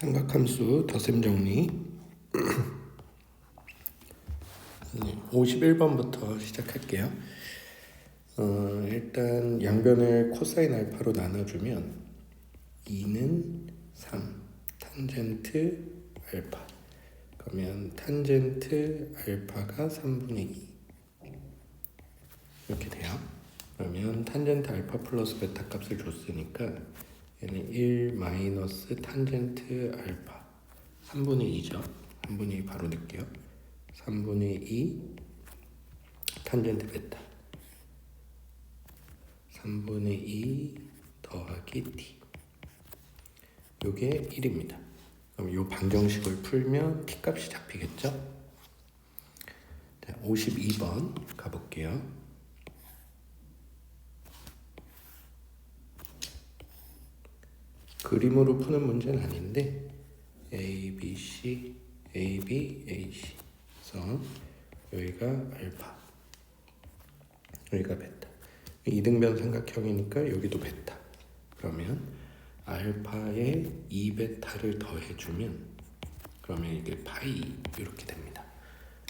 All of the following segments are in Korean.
삼각함수 덧셈 정리 51번부터 시작할게요. 일단 양변을 코사인 알파로 나눠주면 2는 3, 탄젠트 알파. 그러면 탄젠트 알파가 3분의 2 이렇게 돼요. 그러면 탄젠트 알파 플러스 베타 값을 줬으니까 얘는 1 마이너스 탄젠트 알파 3분의 2죠. 3분의 2 바로 넣을게요. 3분의 2 탄젠트 베타 3분의 2 더하기 t 요게 1입니다. 그럼 요 방정식을 풀면 t 값이 잡히겠죠? 자, 52번 가볼게요. 그림으로 푸는 문제는 아닌데 A, B, C, A, B, A, C 그래서 여기가 알파 여기가 베타 이등변 삼각형이니까 여기도 베타 그러면 알파에 2베타를 더해주면 그러면 이게 파이 이렇게 됩니다.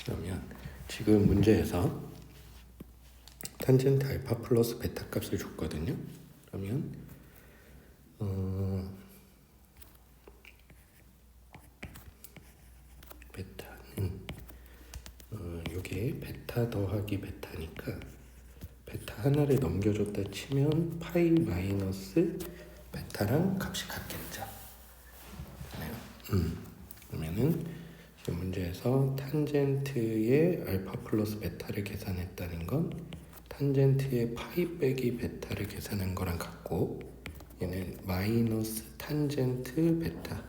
그러면 지금 문제에서 탄젠트 알파 플러스 베타 값을 줬거든요. 그러면 베타는 요게 베타 더하기 베타니까 베타 하나를 넘겨줬다 치면 파이 마이너스 베타랑 값이 같겠죠. 그러면은 지금 문제에서 탄젠트의 알파 플러스 베타를 계산했다는 건 탄젠트의 파이 빼기 베타를 계산한 거랑 같고 얘는 마이너스 탄젠트 베타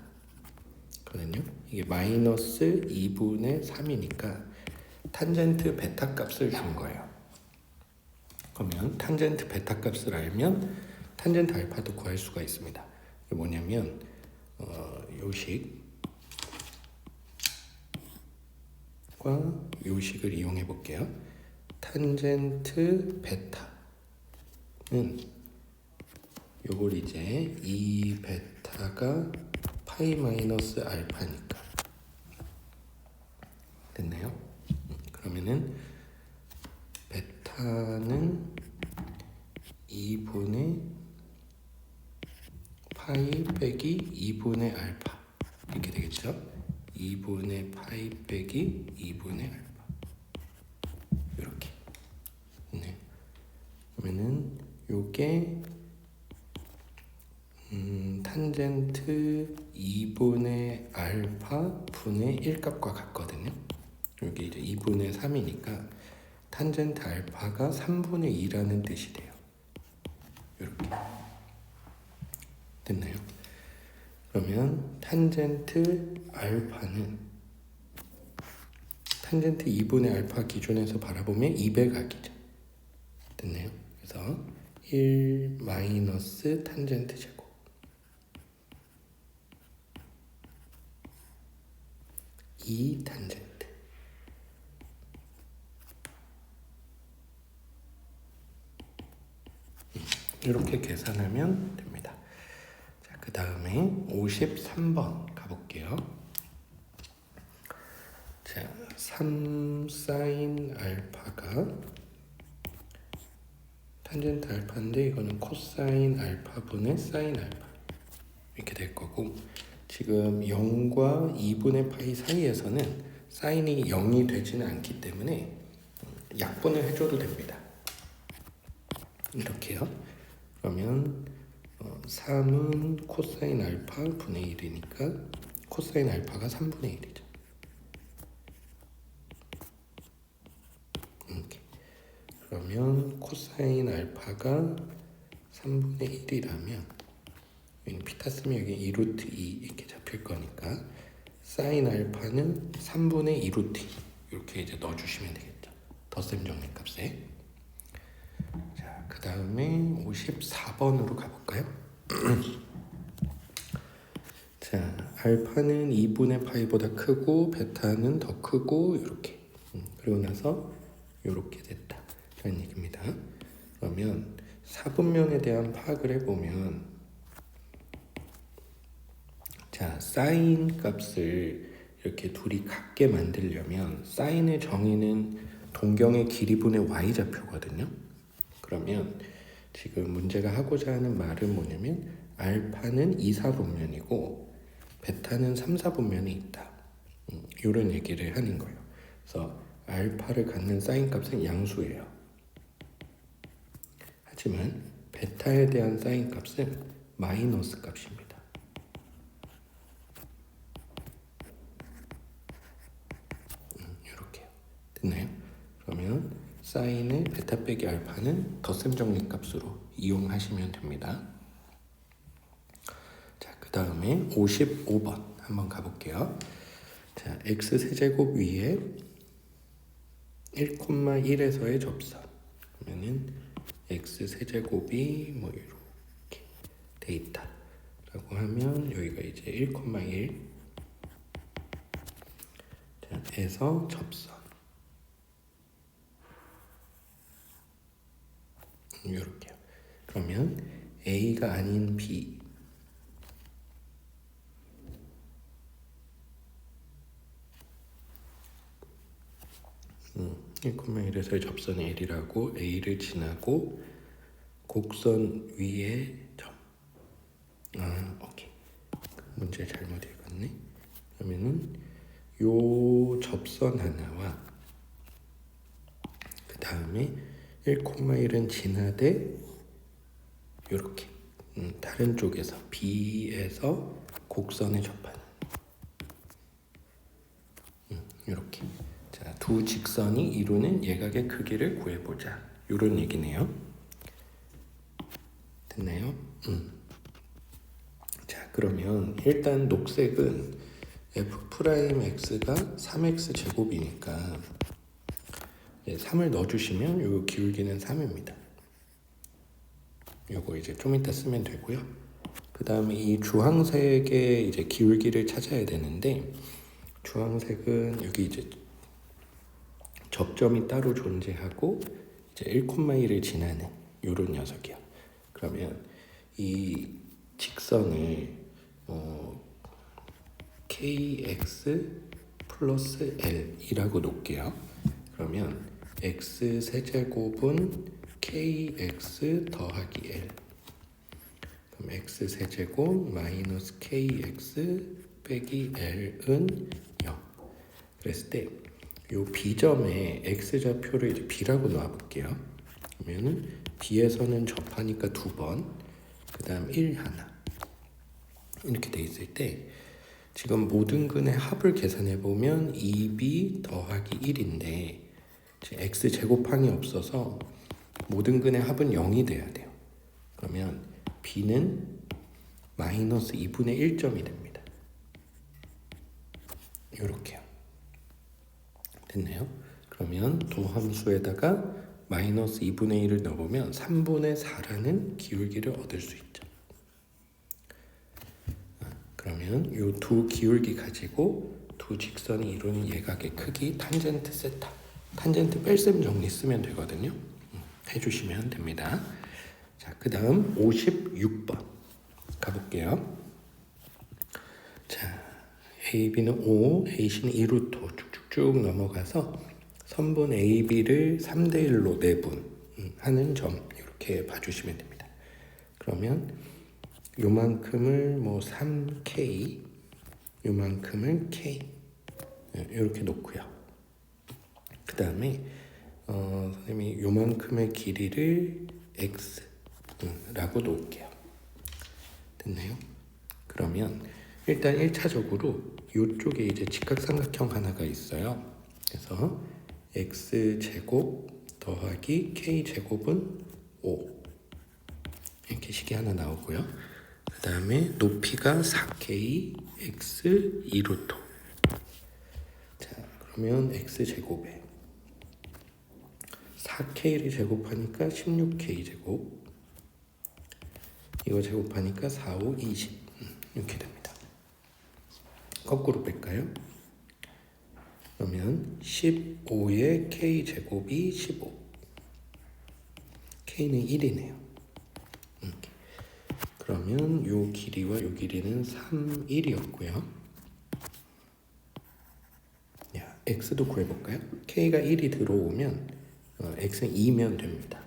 거든요. 이게 마이너스 2분의 3이니까 탄젠트 베타 값을 준 거예요. 그러면 탄젠트 베타 값을 알면 탄젠트 알파도 구할 수가 있습니다. 이게 뭐냐면 요식과 요식을 이용해 볼게요. 탄젠트 베타는 요걸 이제 2베타가 파이 마이너스 알파니까 됐나요? 그러면은 베타는 2분의 파이 빼기 2분의 알파 이렇게 되겠죠? 2분의 파이 빼기 2분의 알파 이렇게 네. 그러면은 요게 탄젠트 2분의 알파 분의 1값과 같거든요. 여기 이제 2분의 3이니까 탄젠트 알파가 3분의 2라는 뜻이 돼요. 이렇게 됐나요? 그러면 탄젠트 알파는 탄젠트 2분의 알파 기준에서 바라보면 200각이죠. 됐나요? 그래서 1 마이너스 탄젠트 제곱 2 탄젠트 이렇게 계산하면 됩니다. 자, 그 다음에 53번 가볼게요. 자, 3 사인 알파가 탄젠트 알파인데 이거는 코사인 알파분의 사인 알파 이렇게 될 거고 지금 0과 2분의 파이 사이에서는 사인이 0이 되지는 않기 때문에 약분을 해줘도 됩니다. 이렇게요. 그러면 3은 코사인 알파 분의 1이니까 코사인 알파가 3분의 1이죠. 이렇게. 그러면 코사인 알파가 3분의 1이라면 피타 쓰면 여기 2루트 2 이렇게 잡힐 거니까 사인 알파는 3분의 2루트 2 이렇게 이제 넣어주시면 되겠죠. 덧셈 정리 값에. 자, 그 다음에 54번으로 가볼까요? 자, 알파는 2분의 파이보다 크고 베타는 더 크고 이렇게 그리고 나서 이렇게 됐다 라는 얘기입니다. 그러면 사분면에 대한 파악을 해보면 자, 자, 사인 값을 이렇게 둘이 같게 만들려면 사인의 정의는 동경의 길이분의 y좌표거든요. 그러면 지금 문제가 하고자 하는 말은 뭐냐면 알파는 2, 4분면이고 베타는 3, 4분면이 있다. 이런 얘기를 하는 거예요. 그래서 알파를 갖는 사인 값은 양수예요. 하지만 베타에 대한 사인 값은 마이너스 값입니다. 이렇게요. 됐나요? 그러면 사인의 베타 빼기 알파는 덧셈 정리 값으로 이용하시면 됩니다. 자, 그 다음에 55번 한번 가볼게요. 자, x 세제곱 위에 1,1에서의 접선. 그러면은 x 세제곱이 뭐 이렇게 돼 있다라고 하면 여기가 이제 1,1 에서 접선. 이렇게요. 그러면 a가 아닌 b 1,1에서의 접선 L이라고 A를 지나고 곡선 위에 점. 오케이. 문제 잘못 읽었네. 그러면은 요 접선 하나와 그 다음에 1,1은 지나되 요렇게 다른 쪽에서 B에서 곡선에 접하는 요렇게. 자, 두 직선이 이루는 예각의 크기를 구해보자. 요런 얘기네요. 됐나요? 자, 그러면 일단 녹색은 f'x가 3x 제곱이니까 3을 넣어주시면 요 기울기는 3입니다. 요거 이제 좀 이따 쓰면 되고요. 그 다음에 이 주황색의 이제 기울기를 찾아야 되는데 주황색은 여기 이제 접점이 따로 존재하고 이제 1,1을 지나는 요런 녀석이요. 그러면 이 직선을 kx 플러스 l이라고 놓을게요. 그러면 x 세제곱은 kx 더하기 l. 그럼 x 세제곱 마이너스 kx 빼기 l은 0. 그랬을 때 요 B점에 X좌표를 이제 B라고 놔볼게요. 그러면은 B에서는 접하니까 2번, 그 다음 1 하나 이렇게 돼 있을 때 지금 모든 근의 합을 계산해 보면 2B 더하기 1인데 X 제곱항이 없어서 모든 근의 합은 0이 돼야 돼요. 그러면 B는 마이너스 2분의 1점이 됩니다. 요렇게요. 됐네요. 그러면 도함수에다가 마이너스 2분의 1을 넣어보면 3분의 4라는 기울기를 얻을 수 있죠. 그러면 이 두 기울기 가지고 두 직선이 이루는 예각의 크기 탄젠트 세타. 탄젠트 뺄셈 정리 쓰면 되거든요. 해주시면 됩니다. 자, 그 다음 56번 가볼게요. 자, AB는 5, AC는 2루트 쭉쭉 넘어가서 선분 AB를 3대 1로 내분 하는 점 이렇게 봐주시면 됩니다. 그러면 요만큼을 뭐 3K, 요만큼을 K 이렇게 놓고요. 그 다음에 선생님이 요만큼의 길이를 X라고 놓을게요. 됐나요? 그러면 일단 1차적으로 이쪽에 이제 직각삼각형 하나가 있어요. 그래서 x제곱 더하기 k제곱은 5 이렇게 식이 하나 나오고요. 그 다음에 높이가 4k x 2루트. 자, 그러면 x제곱에 4k를 제곱하니까 16k 제곱, 이거 제곱하니까 4, 5, 20 이렇게 됩니다. 거꾸로 뺄까요? 그러면 15의 k제곱이 15. k는 1이네요. 그러면 요 길이와 요 길이는 3, 1이었고요. x도 구해볼까요? k가 1이 들어오면 x는 2면 됩니다.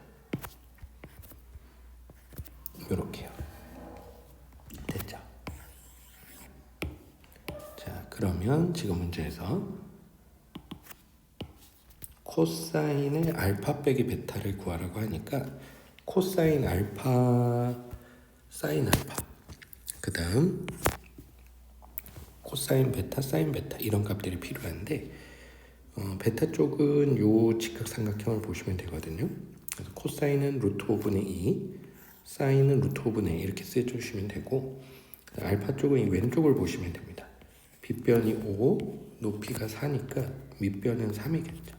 이렇게요. 됐죠? 자, 그러면 지금 문제에서 코사인의 알파 빼기 베타를 구하라고 하니까 코사인 알파, 사인 알파, 그 다음 코사인 베타, 사인 베타 이런 값들이 필요한데 베타 쪽은 요 직각삼각형을 보시면 되거든요. 그래서 코사인은 루트 5분의 2, 사인은 루트 5분의 2 이렇게 써주시면 되고 알파 쪽은 이 왼쪽을 보시면 됩니다. 빗변이 5, 높이가 4니까 밑변은 3이겠죠.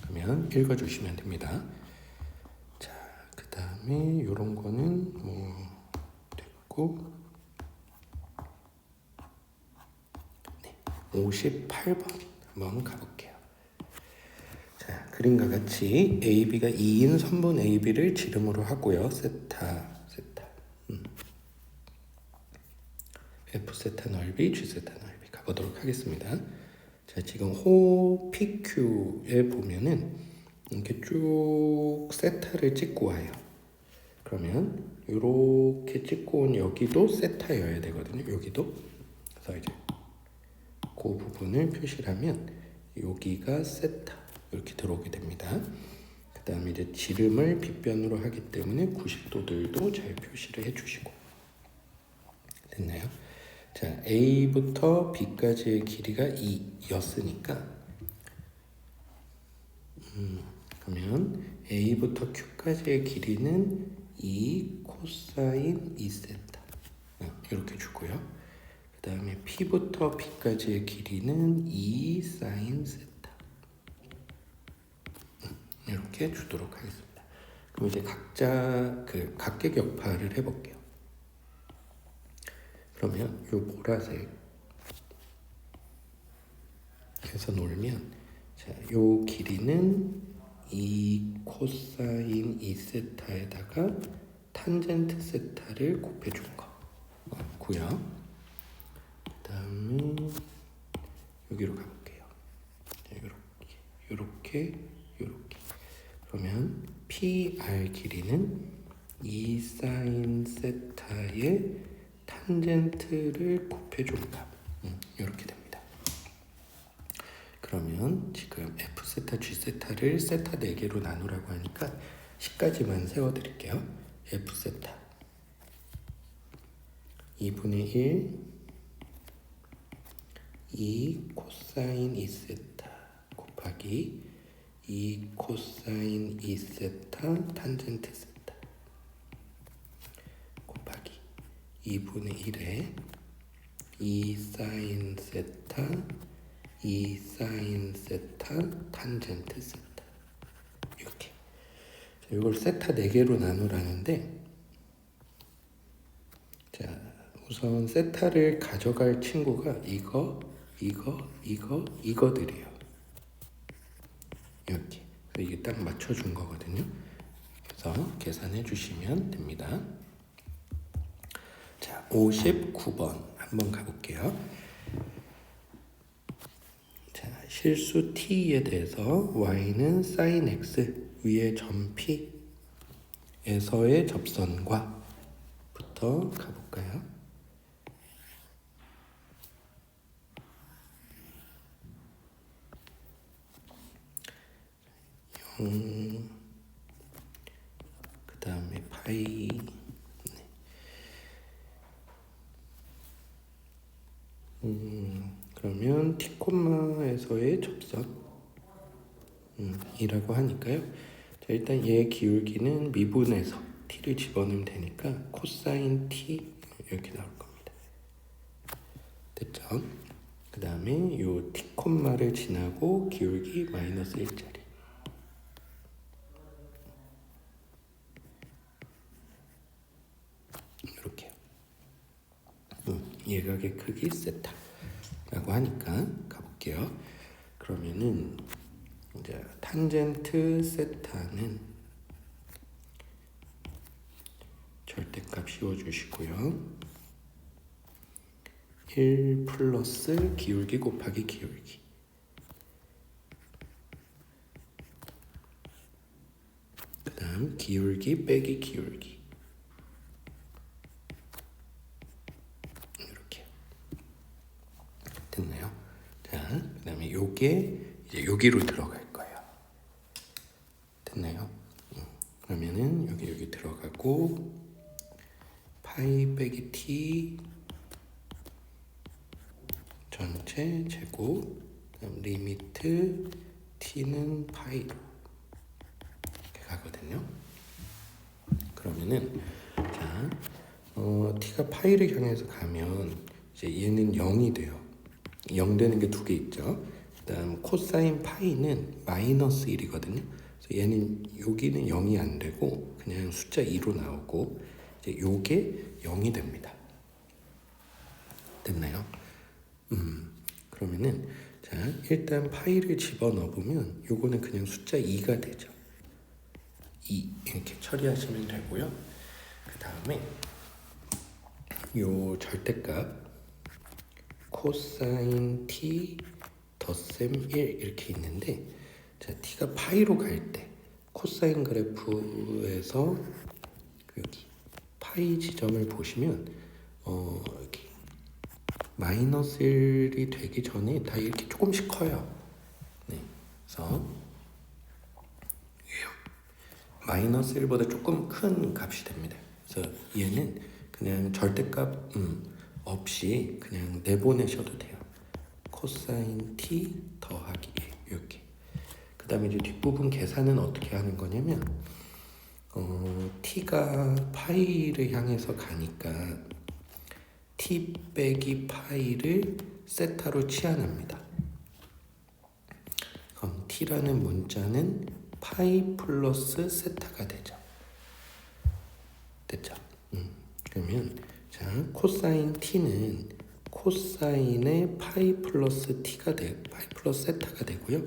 그러면 읽어주시면 됩니다. 자, 그 다음에 요런 거는 뭐 됐고 58번 한번 가볼게요. 자, 그림과 같이 AB가 2인 선분 AB를 지름으로 하고요. 세타 F 세타 넓이, G 세타 넓이 가보도록 하겠습니다. 자, 지금 호 PQ에 보면은 이렇게 쭉 세타를 찍고 와요. 그러면 이렇게 찍고 온 여기도 세타여야 되거든요. 여기도. 그래서 이제 그 부분을 표시를 하면 여기가 세타 이렇게 들어오게 됩니다. 그 다음에 이제 지름을 빗변으로 하기 때문에 90도들도 잘 표시를 해주시고 됐나요? 자, A부터 B까지의 길이가 2였으니까 그러면 A부터 Q까지의 길이는 2 코사인 2세타 이렇게 주고요. 그 다음에 P부터 B까지의 길이는 2 사인 세타 이렇게 주도록 하겠습니다. 그럼 이제 각자 그 각계격파를 해볼게요. 그러면 요 보라색 해서 놓으면 자, 요 길이는 2 코사인 2세타에다가 탄젠트 세타를 곱해준 거고요. 그 다음에 여기로 가볼게요. 요렇게 그러면 PR 길이는 2 사인 세타의 탄젠트를 곱해준 값 이렇게 됩니다. 그러면 지금 F 세타, G 세타를 세타 4개로 나누라고 하니까 10까지만 세워드릴게요. F 세타 2분의 1 2 코사인 2세타 곱하기 2 코사인 2세타 탄젠트 세타 곱하기 2분의 1에 2 사인 세타 2 사인 세타 탄젠트 세타 이렇게 자, 이걸 세타 4개로 나누라는데 자, 우선 세타를 가져갈 친구가 이거들이에요. 이렇게. 그래서 이게 딱 맞춰준 거거든요. 그래서 계산해 주시면 됩니다. 자, 59번 한번 가볼게요. 자, 실수 t에 대해서 y는 sin x 위에 점 P에서의 접선과 부터 가볼까요? 그 다음에 파이 그러면 t 콤마에서의 접선 이라고 하니까요. 자, 일단 얘 기울기는 미분해서 t를 집어넣으면 되니까 코사인 t 이렇게 나올 겁니다. 됐죠? 그 다음에 요 t 콤마를 지나고 기울기 마이너스 1짜리 이렇게요. 예각의 크기 세타라고 하니까 가볼게요. 그러면은 이제 탄젠트 세타는 절대값이 지워주시고요. 1 플러스 기울기 곱하기 기울기. 그 다음 기울기 빼기 기울기. 이렇게 됐나요? 자, 그 다음에 요게 이제 여기로 들어갈 거예요. 됐나요? 그러면은 여기 들어가고 파이 빼기 t 전체 제곱, 그다음 리미트 t는 파이로 이렇게 가거든요. 그러면은 자, t가 파이를 향해서 가면 이제 얘는 0이 돼요. 0 되는 게 두 개 있죠. 그다음 코사인 파이는 마이너스 1이거든요. 그래서 얘는 여기는 0이 안 되고 그냥 숫자 2로 나오고 이제 요게 0이 됩니다. 됐나요? 그러면은 자, 일단 파이를 집어넣어 보면 요거는 그냥 숫자 2가 되죠. 2 이렇게 처리하시면 되고요. 그 다음에 요 절대값 코사인 t 덧셈 1 이렇게 있는데, 자, t가 파이로 갈 때 코사인 그래프에서 여기 파이 지점을 보시면 여기 마이너스 1이 되기 전에 다 이렇게 조금씩 커요. 네, 그래서 마이너스 1보다 조금 큰 값이 됩니다. 그래서 얘는 그냥 절대값 없이 그냥 내보내셔도 돼요. 코사인 t 더하기 1 이렇게. 그 다음에 이제 뒷부분 계산은 어떻게 하는 거냐면 t가 파이를 향해서 가니까 t 빼기 파이를 세타로 치환합니다. 그럼 t라는 문자는 파이 플러스 세타가 되죠. 됐죠? 그러면 자, 코사인 t는 코사인의 파이 플러스 t가 파이 플러스 세타가 되고요.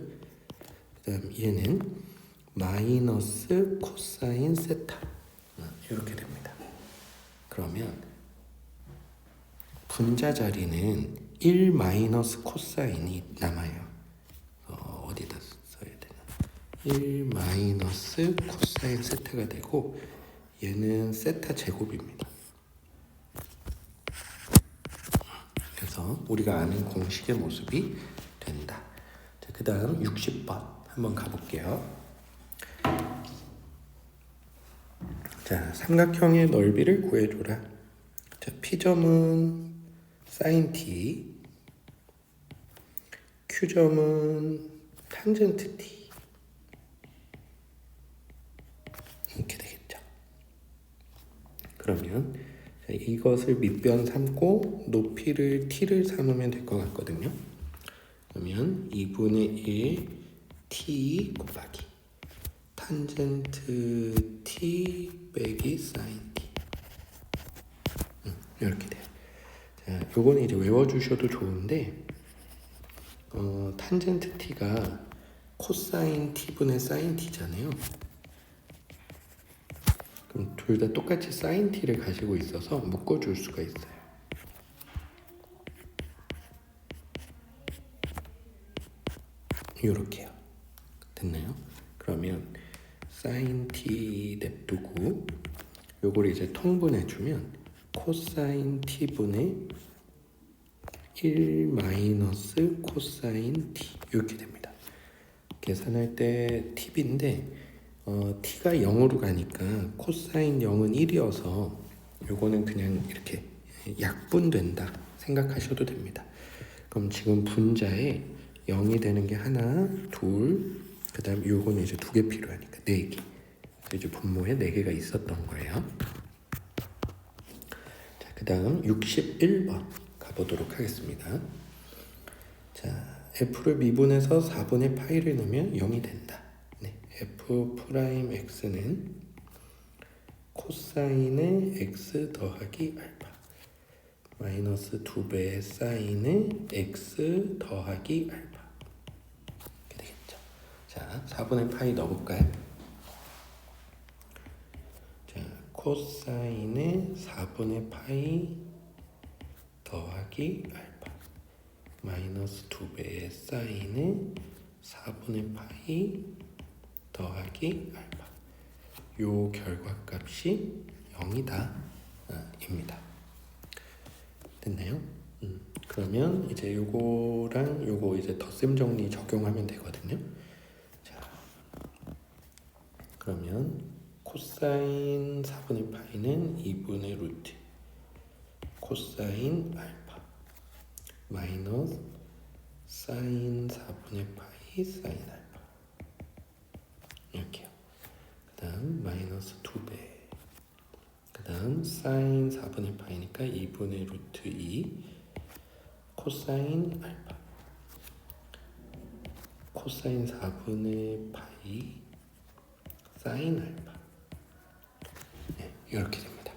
그다음 얘는 마이너스 코사인 세타 이렇게 됩니다. 그러면 분자 자리는 1 마이너스 코사인이 남아요. 어디다 써야 되나? 1 마이너스 코사인 세타가 되고 얘는 세타 제곱입니다. 그래서 우리가 아는 공식의 모습이 된다. 자, 그 다음 60번 한번 가볼게요. 자, 삼각형의 넓이를 구해줘라. 자, P점은 sin t, Q점은 탄젠트 t 이렇게 되겠죠. 그러면 자, 이것을 밑변 삼고 높이를 t를 삼으면 될 것 같거든요. 그러면 2분의 1 t 곱하기 탄젠트 t 빼기 sin t 이렇게 돼요. 자, 요거는 이제 외워주셔도 좋은데 탄젠트 t가 코사인 t분의 sin t잖아요. 그럼 둘 다 똑같이 sin t를 가지고 있어서 묶어줄 수가 있어요. 요렇게요. 됐나요? 그러면 sin t 냅두고 요걸 이제 통분해주면 코사인 t분의 1 마이너스 코사인 t 이렇게 됩니다. 계산할 때 팁인데 t가 0으로 가니까 코사인 0은 1이어서 요거는 그냥 이렇게 약분된다 생각하셔도 됩니다. 그럼 지금 분자에 0이 되는 게 하나, 둘, 그 다음 요거는 이제 2개 필요하니까 4개. 이제 분모에 4개가 있었던 거예요. 자, 그 다음 61번 가보도록 하겠습니다. 자, f를 미분해서 4분의 파이를 넣으면 0이 된다. 네, f 프라임 x는 코사인의 x 더하기 알파 마이너스 2배의 사인의 x 더하기 알파 이렇게 되겠죠. 자, 4분의 파이 넣어볼까요? 자, 코사인의 4분의 파이 더하기 알파 마이너스 2배의 사인의 4분의 파이 더하기 알파. 요 결과값이 0이다 입니다. 됐나요? 그러면 이제 요거랑 요거 이제 덧셈 정리 적용하면 되거든요. 자, 그러면 코사인 4분의 파이는 2분의 루트 코사인 알파 마이너스 사인 4분의 파이 사인 알파 이렇게요. 그 다음 마이너스 2배 그 다음 사인 4분의 파이니까 2분의 루트 2 코사인 알파 코사인 4분의 파이 사인 알파 네, 이렇게 됩니다.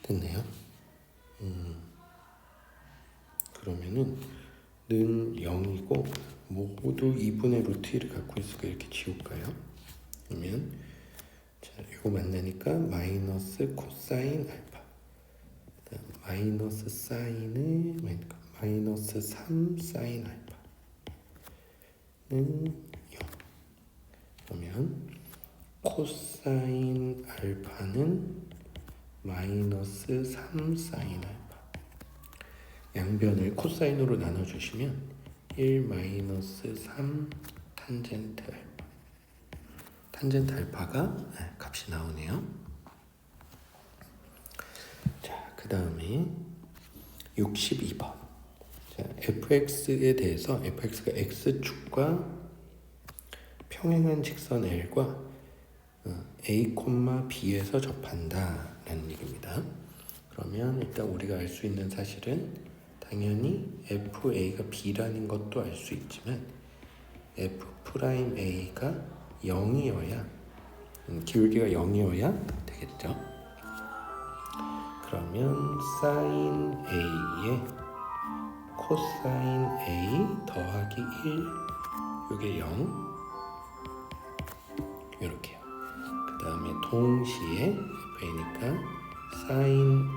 됐네요. 그러면은 는 0이고 모두 2분의 루트 1을 갖고 있으니까 이렇게 지울까요? 그러면 자, 이거 만나니까 마이너스 코사인 알파 마이너스 사인을 마이너스 3 사인 알파는 0. 그러면 코사인 알파는 마이너스 3 사인 알파 양변을 코사인으로 나눠주시면 1 마이너스 3 탄젠트 알파 탄젠트 알파가 값이 나오네요. 자, 그 다음에 62번 자, fx에 대해서 fx가 x축과 평행한 직선 L과 a, b에서 접한다 라는 얘기입니다. 그러면 일단 우리가 알 수 있는 사실은 당연히 FA가 B라는 것도 알 수 있지만 F'A가 0이어야 기울기가 0이어야 되겠죠. 그러면 sin A에 코사인 A 더하기 1 이게 0 이렇게요. 그 다음에 동시에 FA니까 sin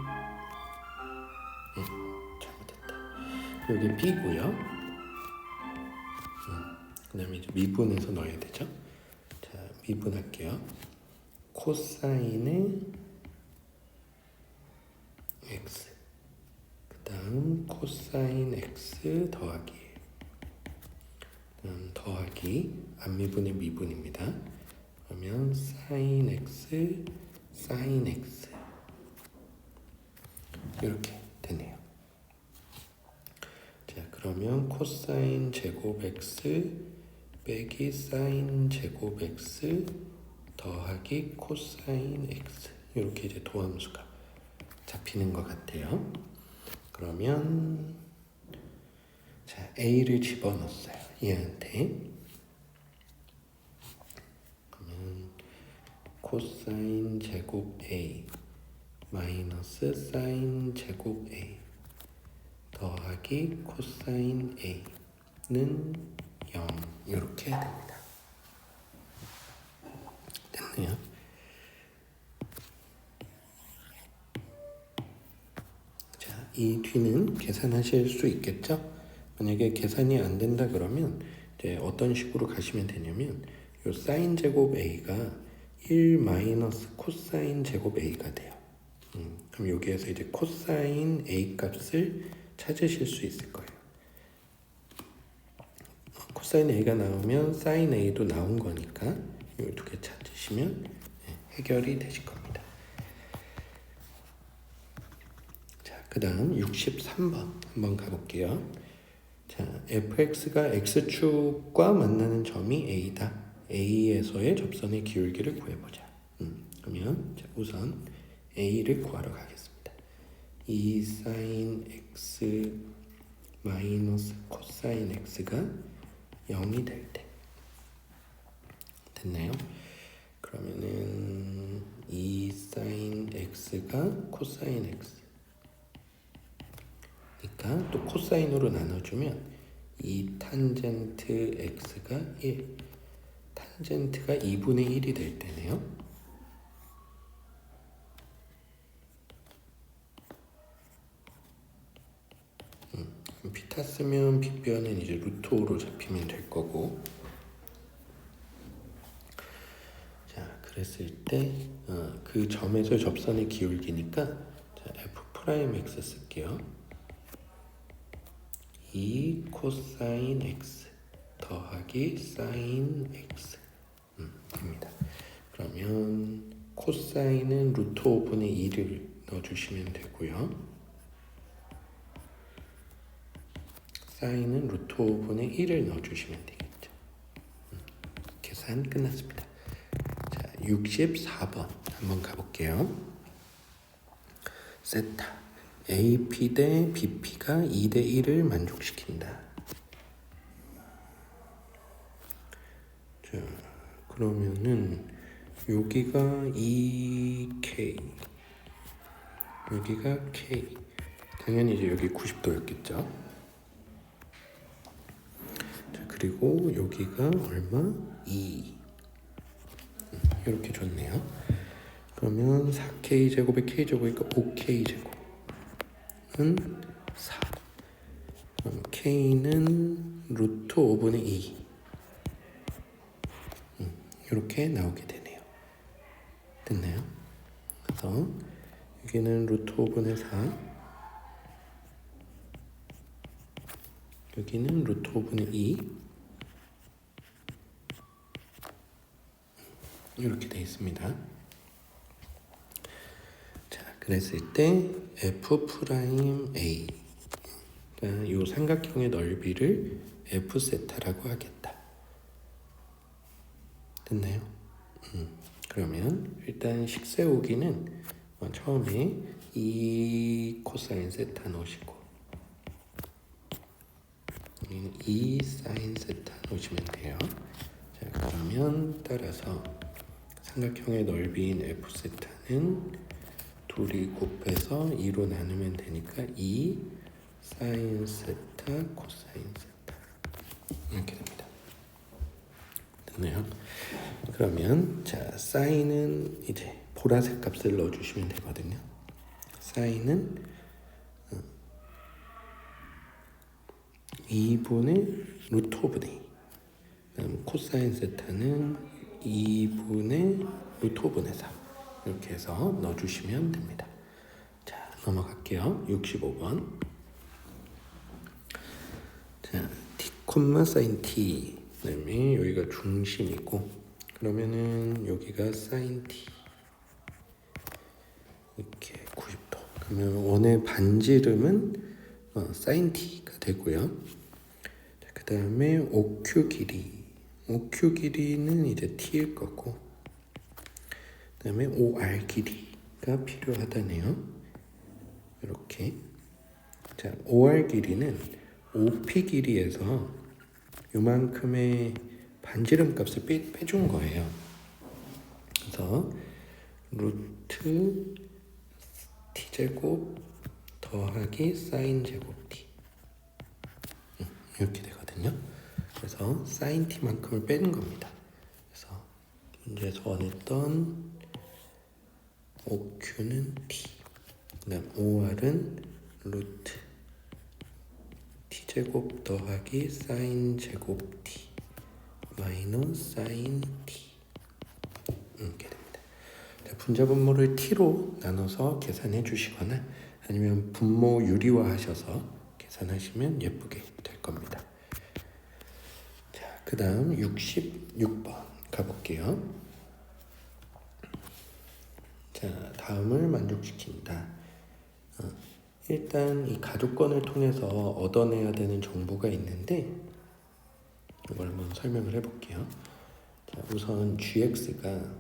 여기 B고요. 그 다음에 이제 미분해서 넣어야 되죠. 자, 미분할게요. 코사인의 X 그 다음 코사인 X 더하기 더하기 안미분의 미분입니다. 그러면 사인 X 사인 X 이렇게 되네요. 자, 그러면 코사인 제곱 X 빼기 사인 제곱 X 더하기 코사인 X 이렇게 이제 도함수가 잡히는 것 같아요. 그러면 자, A를 집어넣었어요. 얘한테 그러면 코사인 제곱 A 마이너스 사인 제곱 A 더하기 코사인 A는 0 이렇게 됩니다. 됐네요. 자, 이 뒤는 계산하실 수 있겠죠? 만약에 계산이 안 된다 그러면 이제 어떤 식으로 가시면 되냐면 요 사인 제곱 A가 1 마이너스 코사인 제곱 A가 돼요. 그럼 여기에서 이제 코사인 A 값을 찾으실 수 있을 거예요. 코사인 A가 나오면 사인 A도 나온 거니까 이 두 개 찾으시면 해결이 되실 겁니다. 자, 그 다음 63번 한번 가볼게요. 자, fx가 x축과 만나는 점이 a다. a에서의 접선의 기울기를 구해보자. 그러면 자, 우선 a를 구하러 가겠습니다. 2 사인 x 마이너스 코사인 x가 0이 될 때. 됐나요? 그러면은 2 사인 x가 코사인 x 그러니까 또 코사인으로 나눠주면 2 탄젠트 x가 1 탄젠트가 2분의 1이 될 때네요. 피타 쓰면 빗변은 이제 루트 5로 잡히면 될 거고. 자, 그랬을 때 그 점에서 접선의 기울기니까 자, f 프라임 x 쓸게요. 2 코사인 x 더하기 사인 x 됩니다. 그러면 코사인은 루트 5분의 2를 넣어주시면 되고요. 사인은 루트 5분의 1을 넣어주시면 되겠죠. 계산 끝났습니다. 자, 64번 한번 가볼게요. 세타 AP 대 BP가 2대 1을 만족시킨다. 자, 그러면은 여기가 2K, 여기가 K. 당연히 이제 여기 90도였겠죠. 자, 그리고 여기가 얼마? 2. 이렇게 줬네요. 그러면 4K 제곱에 K 제곱이니까 5K 제곱은 4. 그럼 K는 루트 5분의 2. 이렇게 나오게 되네요. 됐나요? 그래서 여기는 루트 5분의 4, 여기는 루트 5분의 2 이렇게 되어 있습니다. 자, 그랬을 때 f 프라임 a, 그러니까 이 삼각형의 넓이를 f 세타라고 하겠다. 됐나요? 그러면 일단 식 세우기는 처음에 2 코사인 세타 넣으시고 2 사인 세타 넣으시면 돼요. 자, 그러면 따라서 삼각형의 넓이인 f 세타는 둘이 곱해서 2로 나누면 되니까 2 사인 세타 코사인 세타 이렇게 됩니다. 됐나요? 그러면 자, 사인은 이제 보라색 값을 넣어주시면 되거든요. 사인은 2분의 루트 오브네 2. 그다음 코사인 세타는 2분의 루트 오브네 4. 이렇게 해서 넣어주시면 됩니다. 자, 넘어갈게요. 65번. 자, t, 사인 t. 그다음에 여기가 중심이고, 그러면은 여기가 사인 t. 이렇게 90도. 그러면 원의 반지름은 사인 t가 되고요. 그 다음에 OQ 길이. OQ 길이는 이제 t일 거고, 그 다음에 OR 길이가 필요하다네요. 이렇게. 자, OR 길이는 OP 길이에서 요만큼의 반지름 값을 빼준 거예요. 그래서 루트 t제곱 더하기 사인 제곱 t 이렇게 되거든요. 그래서 사인 t만큼을 빼는 겁니다. 그래서 문제에서 원했던 OQ는 t, 그다음 OR은 루트 t제곱 더하기 사인 제곱 t 마이너스 사인 t 이렇게 됩니다. 자, 분자 분모를 t로 나눠서 계산해 주시거나 아니면 분모 유리화 하셔서 계산하시면 예쁘게 될 겁니다. 자, 그 다음 66번 가볼게요. 자, 다음을 만족시킨다. 일단 이 가족권을 통해서 얻어내야 되는 정보가 있는데 이걸 한번 설명을 해볼게요. 자, 우선 gx가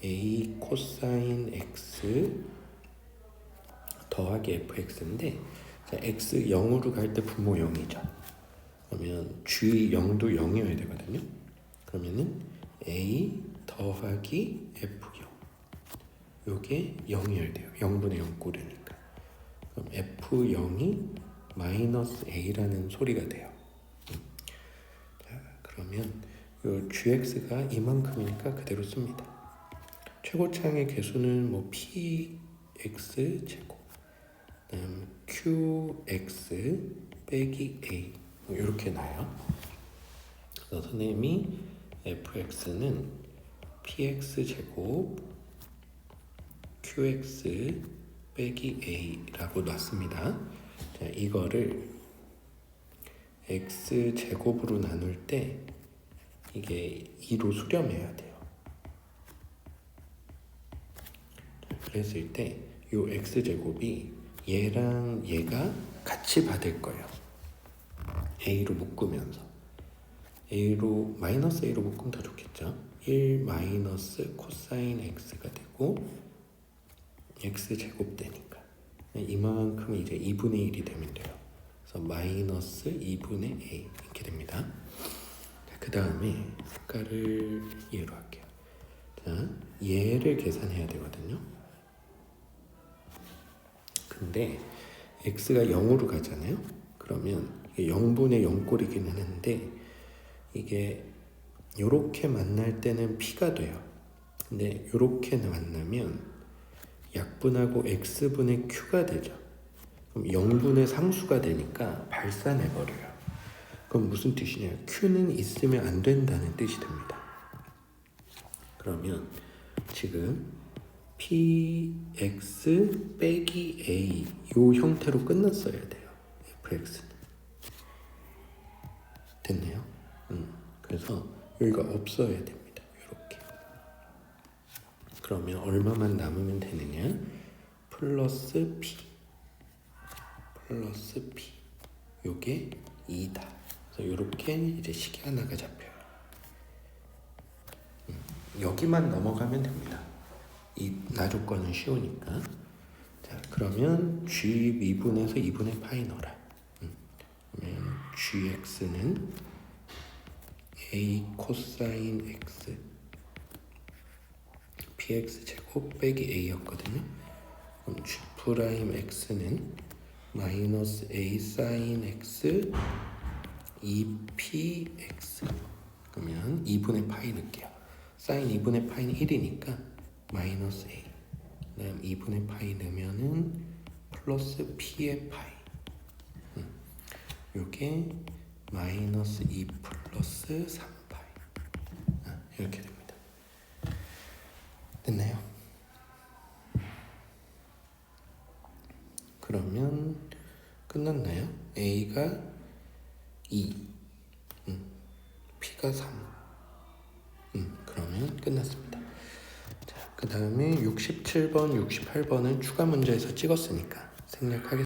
a 코사인 x 더하기 fx인데, 자, x 0으로 갈 때 분모 0이죠. 그러면 g 0도 0이어야 되거든요. 그러면은 a 더하기 f 0 요게 0이어야 돼요. 0분의 0 꼴이니까. 그럼 f0이 마이너스 a라는 소리가 돼요. 자, 그러면 요 gx가 이만큼이니까 그대로 씁니다. 최고차항의 개수는 뭐 px 제곱, 그다음 qx 빼기 A 이렇게 나요. 그래서 선생님이 fx는 px 제곱 qx 빼기 a라고 놨습니다. 자, 이거를 x 제곱으로 나눌 때 이게 2로 수렴해야 돼요. 그랬을 때 이 x 제곱이 얘랑 얘가 같이 받을 거예요. a로 묶으면서 a로 마이너스 a로 묶으면 더 좋겠죠. 1 마이너스 코사인 x가 되고 x 제곱 되니까 이만큼 이제 2분의 1이 되면 돼요. 그래서 마이너스 2분의 a 이렇게 됩니다. 그 다음에 색깔을 얘로 할게요. 자, 얘를 계산해야 되거든요. 근데 x가 0으로 가잖아요. 그러면 0분의 0꼴이긴 하는데 이게 요렇게 만날 때는 p가 돼요. 근데 요렇게 만나면 약분하고 x분의 q가 되죠. 그럼 0분의 상수가 되니까 발산해버려요. 그럼 무슨 뜻이냐? q는 있으면 안 된다는 뜻이 됩니다. 그러면 지금 px 빼기 a 요 형태로 끝났어야 돼요. fx는. 됐네요. 그래서 여기가 없어야 됩니다. 이렇게. 그러면 얼마만 남으면 되느냐? 플러스 p 요게 2다. 그래서 이렇게 이제 식이 하나가 잡혀요. 여기만 넘어가면 됩니다. 이 나조건은 쉬우니까. 자, 그러면 g 미분에서 2분의 파이 넣어라. 그러면 gx는 a 코사인 x px 제곱 빼기 a였거든요. 그럼 g 프라임 x는 마이너스 a 사인 x 2px. 그러면 2분의 파이 넣을게요. 사인 2분의 파이는 1이니까 마이너스 a. 그다음 2분의 파이 넣으면은 플러스 p의 파이. 요게 마이너스 2 플러스 3파이. 이렇게 됩니다. 됐나요? 그러면 끝났나요? a가 2, p가 3. 그러면 끝났습니다. 자, 그 다음에 67번, 68번은 추가 문제에서 찍었으니까 생략하겠습니다.